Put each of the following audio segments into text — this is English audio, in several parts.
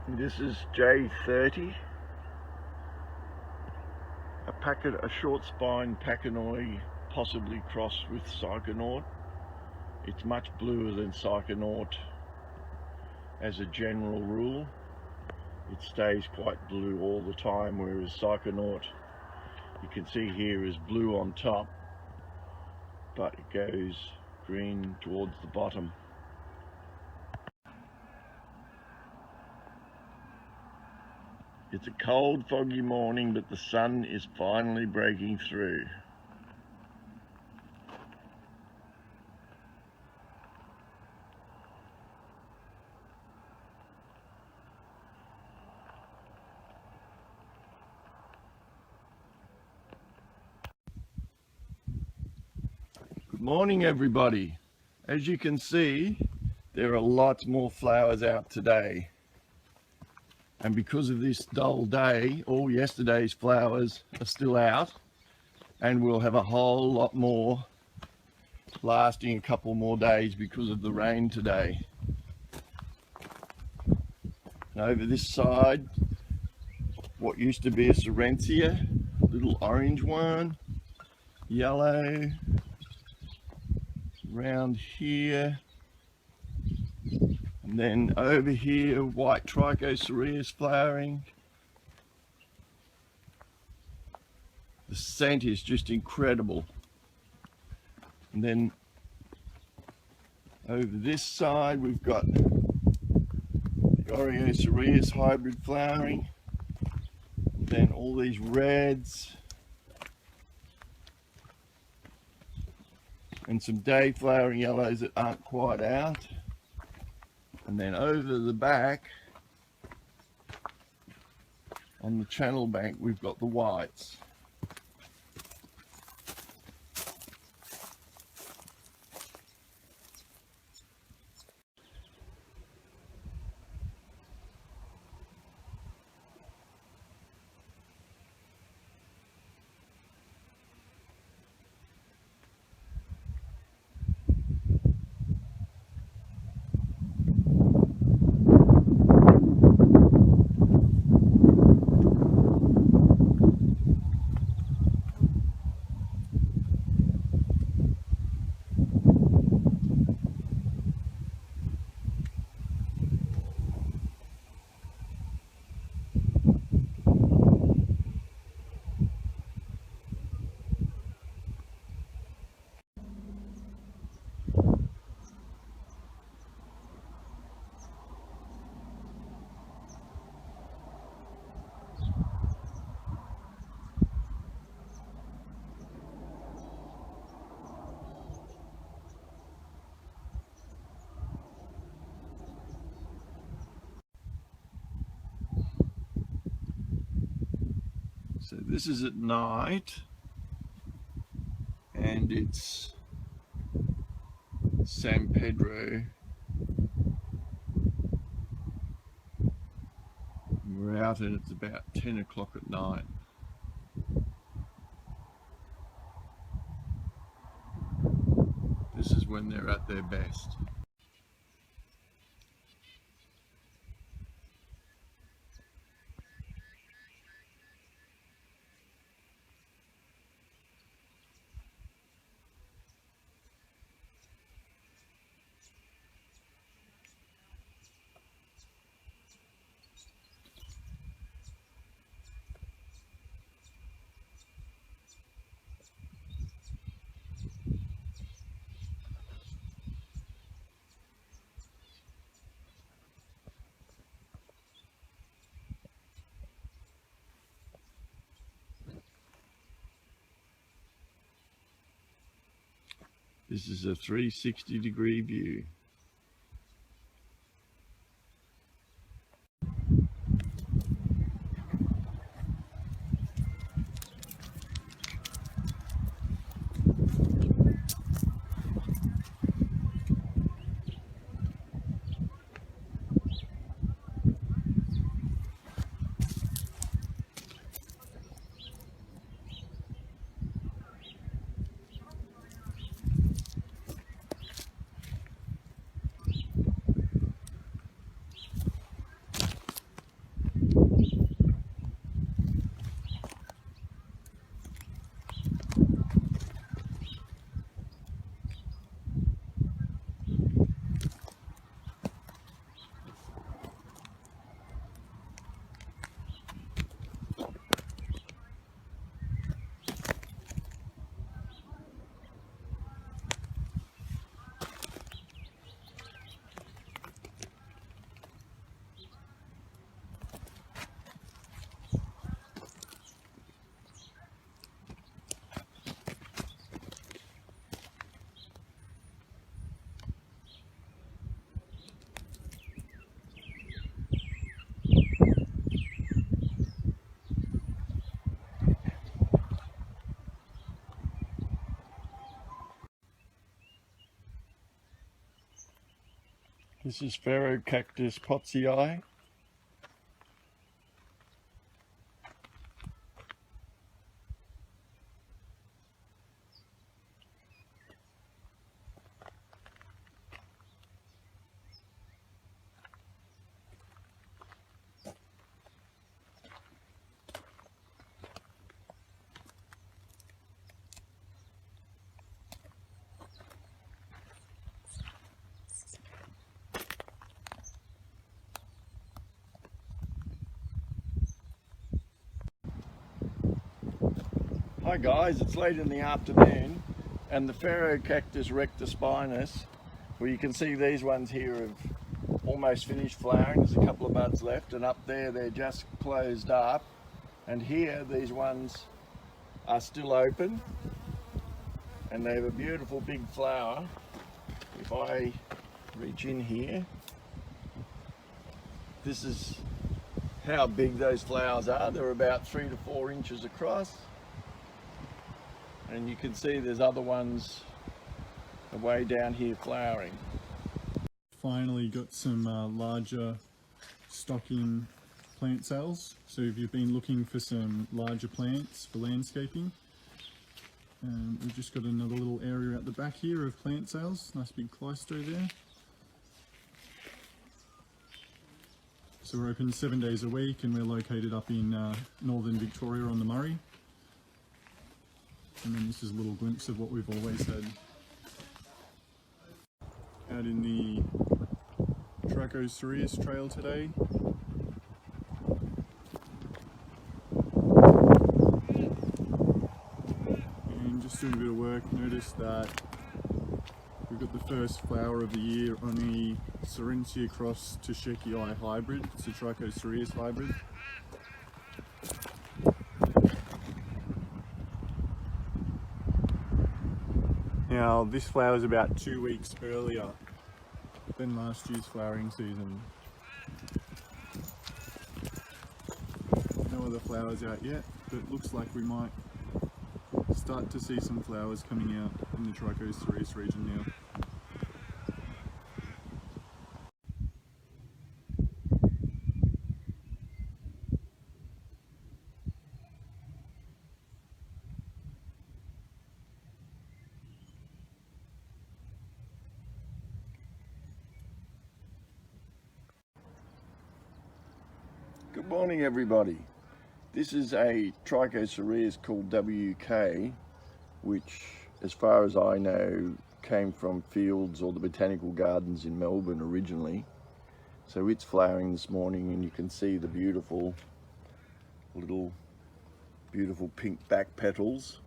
This is J30, a short spine Pachynoid, possibly crossed with Psychonaut. It's much bluer than Psychonaut as a general rule. It stays quite blue all the time, whereas Psychonaut, you can see here, is blue on top, but it goes green towards the bottom. It's a cold, foggy morning, but the sun is finally breaking through. Good morning, everybody. As you can see, there are lots more flowers out today. And because of this dull day, all yesterday's flowers are still out, and we'll have a whole lot more lasting a couple more days because of the rain today. And over this side, what used to be a Serentia, little orange one, yellow, around here, and then over here, white Trichocereus flowering. The scent is just incredible. And then over this side, we've got the Oreocereus hybrid flowering. And then all these reds. And some day flowering yellows that aren't quite out. And then over the back, on the channel bank, we've got the whites. So this is at night, and it's San Pedro. We're out and it's about 10 o'clock at night. This is when they're at their best. This is a 360-degree view. This is Pharaoh Cactus Potsii. Hi guys, it's late in the afternoon and the Pharaoh Cactus rectospinus, well, you can see these ones here have almost finished flowering. There's a couple of buds left, and up there they're just closed up, and here these ones are still open and they have a beautiful big flower. If I reach in here, this is how big those flowers are. They're about 3 to 4 inches across. And you can see there's other ones way down here flowering. Finally got some larger stocking plant sales. So if you've been looking for some larger plants for landscaping, we've just got another little area at the back here of plant sales. Nice big cleistro there. So we're open 7 days a week, and we're located up in northern Victoria on the Murray. And then this is a little glimpse of what we've always had. Out in the Cactuși trail today. And just doing a bit of work, noticed that we've got the first flower of the year on the Serentia cross to Shekii hybrid. It's a Cactuși hybrid. Now this flower is about 2 weeks earlier than last year's flowering season. No other flowers out yet, but it looks like we might start to see some flowers coming out in the Cactuși region now. Good morning everybody. This is a Trichocereus called WK, which as far as I know came from fields or the botanical gardens in Melbourne originally. So it's flowering this morning, and you can see the beautiful pink back petals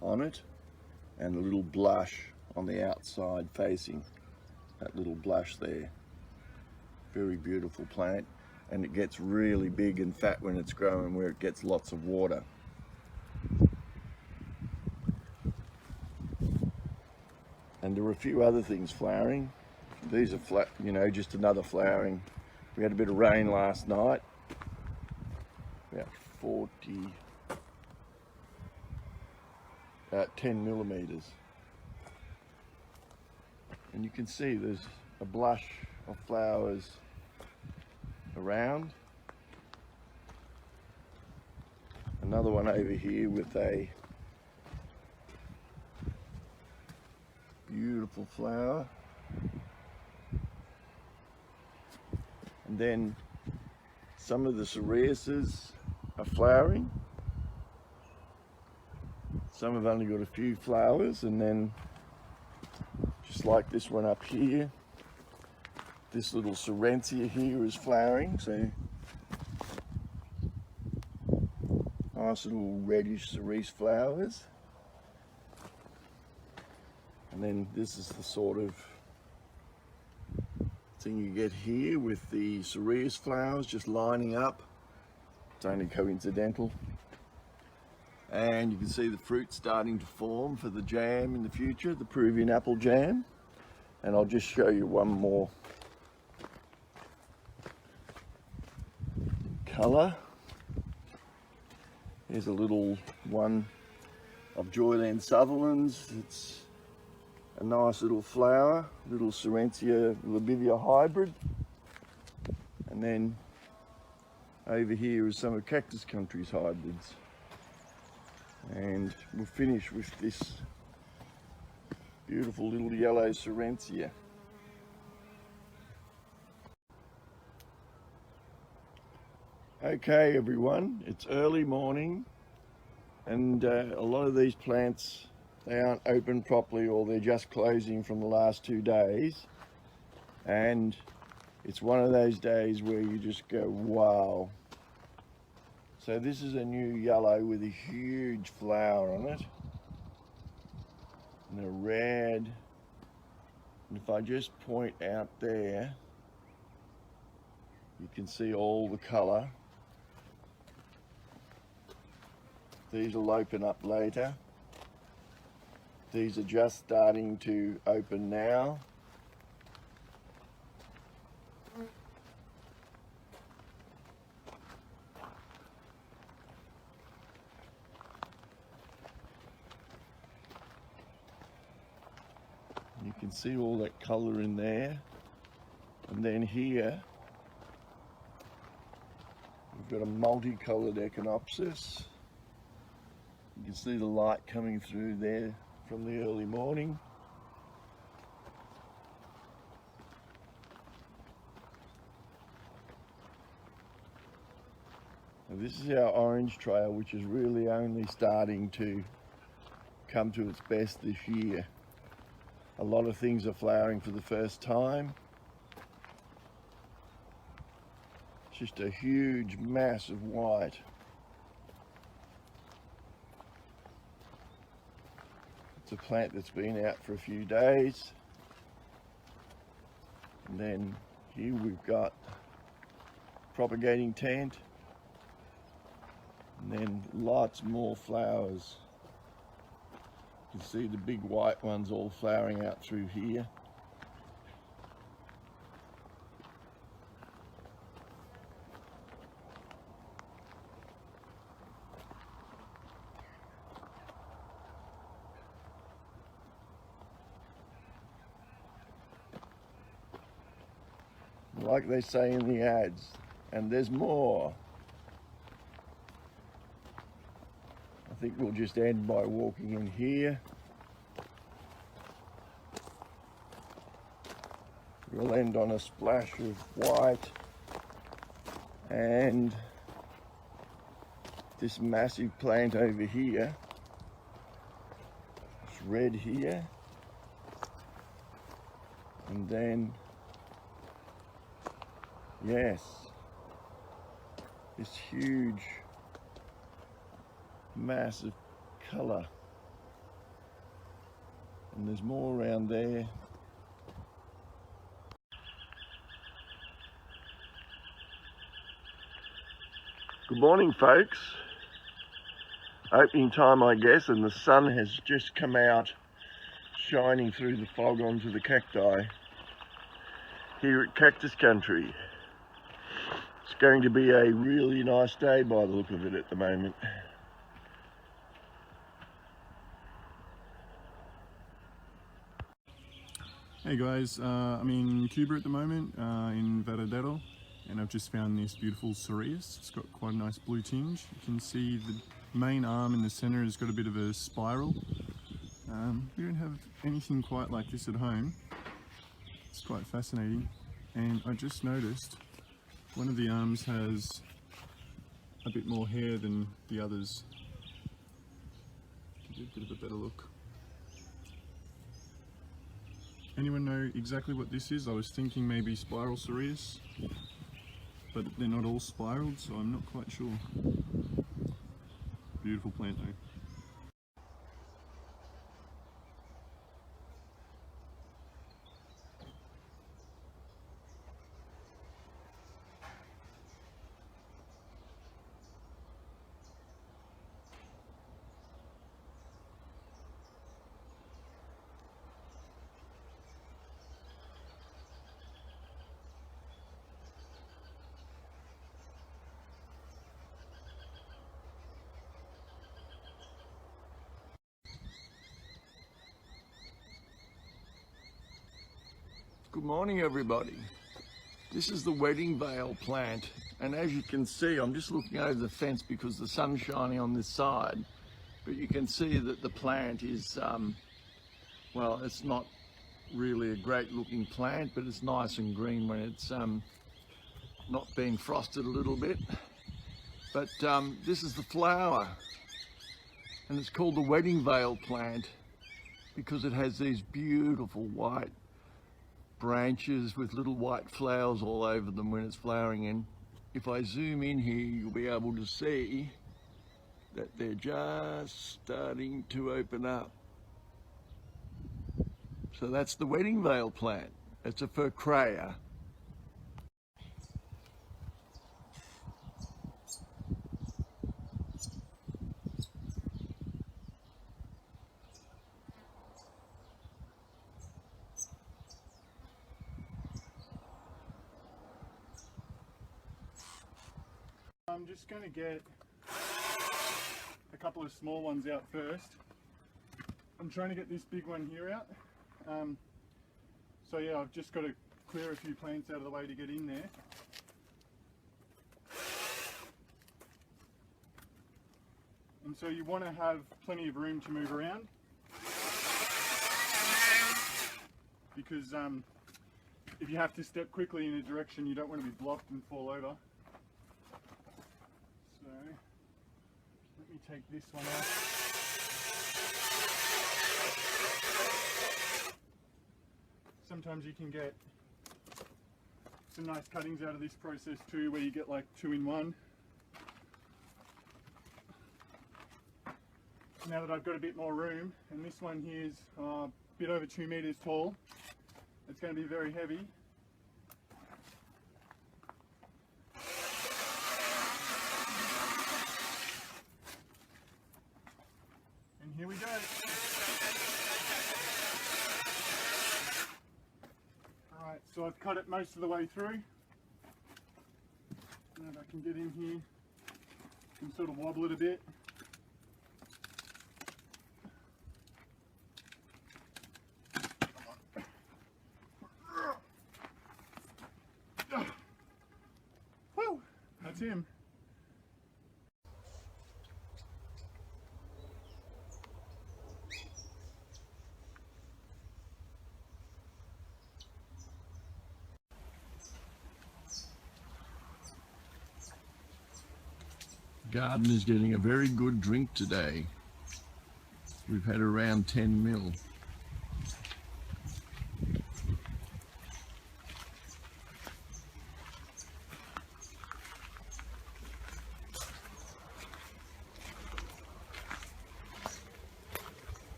on it, and a little blush on the outside facing, that little blush there. Very beautiful plant. And it gets really big and fat when it's growing, where it gets lots of water. And there are a few other things flowering. These are just another flowering. We had a bit of rain last night, about 10 millimeters. And you can see there's a blush of flowers around. Another one over here with a beautiful flower. And then some of the cereuses are flowering. Some have only got a few flowers, and then just like this one up here, this little Serentia here is flowering, so nice little reddish cerise flowers. And then this is the sort of thing you get here with the cerise flowers just lining up. It's only coincidental. And you can see the fruit starting to form for the jam in the future, the Peruvian apple jam. And I'll just show you one more colour. Here's a little one of Joyland Sutherland's. It's a nice little flower, little Serentia labivia hybrid. And then over here is some of Cactus Country's hybrids. And we'll finish with this beautiful little yellow Serentia. Okay everyone, it's early morning and a lot of these plants, they aren't open properly or they're just closing from the last 2 days, and it's one of those days where you just go wow. So this is a new yellow with a huge flower on it and a red, and if I just point out there you can see all the colour. These will open up later. These are just starting to open now. You can see all that colour in there. And then here, we've got a multicoloured Echinopsis. You can see the light coming through there from the early morning. And this is our orange trail, which is really only starting to come to its best this year. A lot of things are flowering for the first time. It's just a huge mass of white. It's a plant that's been out for a few days. And then here we've got propagating tent. And then lots more flowers. You can see the big white ones all flowering out through here. Like they say in the ads, and there's more. I think we'll just end by walking in here. We'll end on a splash of white and this massive plant over here. It's red here, and then yes, this huge mass of colour, and there's more around there. Good morning folks, opening time I guess, and the sun has just come out shining through the fog onto the cacti here at Cactus Country. It's going to be a really nice day by the look of it at the moment. Hey guys, I'm in Cuba at the moment, in Varadero, and I've just found this beautiful cereus. It's got quite a nice blue tinge. You can see the main arm in the center has got a bit of a spiral. We don't have anything quite like this at home. It's quite fascinating, and I just noticed one of the arms has a bit more hair than the others. Give you a bit of a better look. Anyone know exactly what this is? I was thinking maybe spiral cereus, but they're not all spiraled, so I'm not quite sure. Beautiful plant though. Good morning, everybody. This is the wedding veil plant, and as you can see, I'm just looking over the fence because the sun's shining on this side, but you can see that the plant is, well, it's not really a great looking plant, but it's nice and green when it's not being frosted a little bit. But this is the flower, and it's called the wedding veil plant because it has these beautiful white branches with little white flowers all over them when it's flowering. And if I zoom in here, you'll be able to see that they're just starting to open up. So that's the wedding veil plant. It's a furcrea. I'm just going to get a couple of small ones out first. I'm trying to get this big one here out. So yeah, I've just got to clear a few plants out of the way to get in there. And so you want to have plenty of room to move around, because if you have to step quickly in a direction, you don't want to be blocked and fall over. So let me take this one out. Sometimes you can get some nice cuttings out of this process too, where you get like 2 in 1. Now that I've got a bit more room, and this one here is a bit over 2 meters tall, it's going to be very heavy. And here we go. Alright, so I've cut it most of the way through. Now if I can get in here, I can sort of wobble it a bit. Woo! That's him. Garden is getting a very good drink today. We've had around 10 mil.